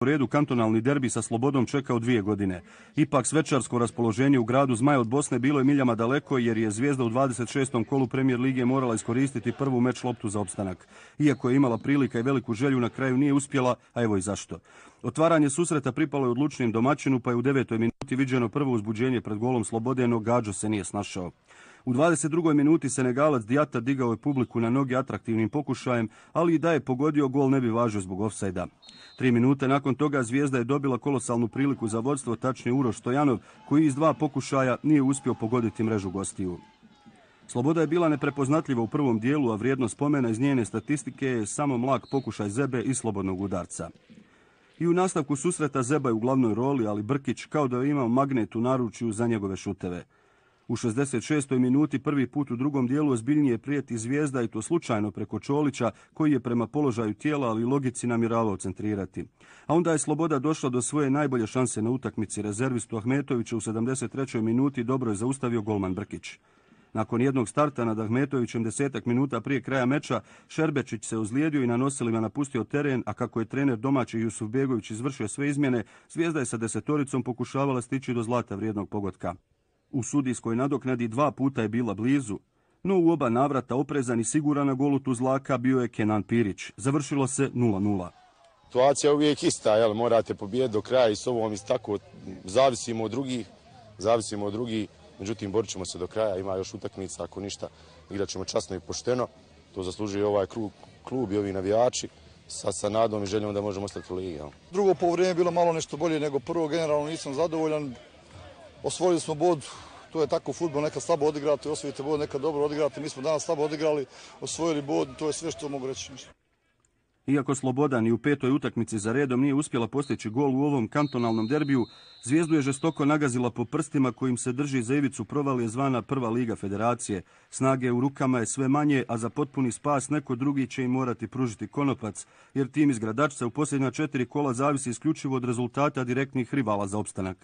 U redu kantonalni derbi sa Slobodom čekao 2 godine. Ipak svečarsko raspoloženje u gradu Zmaja od Bosne bilo je miljama daleko jer je Zvijezda u 26. kolu Premier lige morala iskoristiti prvu meč loptu za opstanak. Iako je imala prilika i veliku želju, na kraju nije uspjela, a evo i zašto. Otvaranje susreta pripalo je odlučnijem domaćinu, pa je u 9. minuti viđeno prvo uzbuđenje pred golom Slobode, no Gađo se nije snašao. U 22. minuti Senegalac Diata digao je publiku na noge atraktivnim pokušajem, ali i da je pogodio gol ne bi važio zbog ofsajda. 3 minute nakon toga Zvijezda je dobila kolosalnu priliku za vodstvo, tačnije Uroš Stojanov, koji iz 2 pokušaja nije uspio pogoditi mrežu gostiju. Sloboda je bila neprepoznatljiva u prvom dijelu, a vrijednost spomena iz njene statistike je samo mlak pokušaj Zebe i slobodnog udarca. I u nastavku susreta Zeba je u glavnoj roli, ali Brkić kao da je imao magnet u naručju za njegove šuteve. U 66. minuti prvi put u drugom dijelu ozbiljnije prijeti Zvijezda i to slučajno preko Čolića, koji je prema položaju tijela, ali logici namjeravao centrirati. A onda je Sloboda došla do svoje najbolje šanse na utakmici. Rezervistu Ahmetovića u 73. minuti dobro je zaustavio golman Brkić. Nakon jednog starta nad Ahmetovićem 10 minuta prije kraja meča, Šerbečić se ozlijedio i na nosilima napustio teren, a kako je trener domaći Jusufbegović izvršio sve izmjene, Zvijezda je sa 10-oricom pokušavala stići do zlata vrijednog pogotka. U sudijskoj nadoknadi 2 puta je bila blizu, no u oba navrata oprezan i siguran na golu Tuzlaka bio je Kenan Pirić. Završilo se 0:0. Situacija je uvijek ista, morate pobijediti do kraja i s ovom tako zavisimo od drugih, međutim borit ćemo se do kraja, ima još utakmica, ako ništa igrat ćemo časno i pošteno, to zaslužuje ovaj klub i ovi navijači, sa nadom i željom da možemo ostati u ligi. Drugo poluvreme je bilo malo nešto bolje nego prvo, generalno nisam zadovoljan. Osvojili smo bod, to je tako fudbal, nekad slabo odigrate, osvojite bod, nekad dobro odigrate. Mi smo danas slabo odigrali, osvojili bod, to je sve što mogu reći. Iako Sloboda ni u 5. utakmici za redom nije uspjela postići gol u ovom kantonalnom derbiju, Zvijezdu je žestoko nagazila po prstima kojim se drži za ivicu provalije zvana Prva liga federacije. Snage u rukama je sve manje, a za potpuni spas neko drugi će im morati pružiti konopac, jer tim iz Gradačca u posljednja 4 kola zavisi isključivo od rezultata direktnih rivala za opstanak.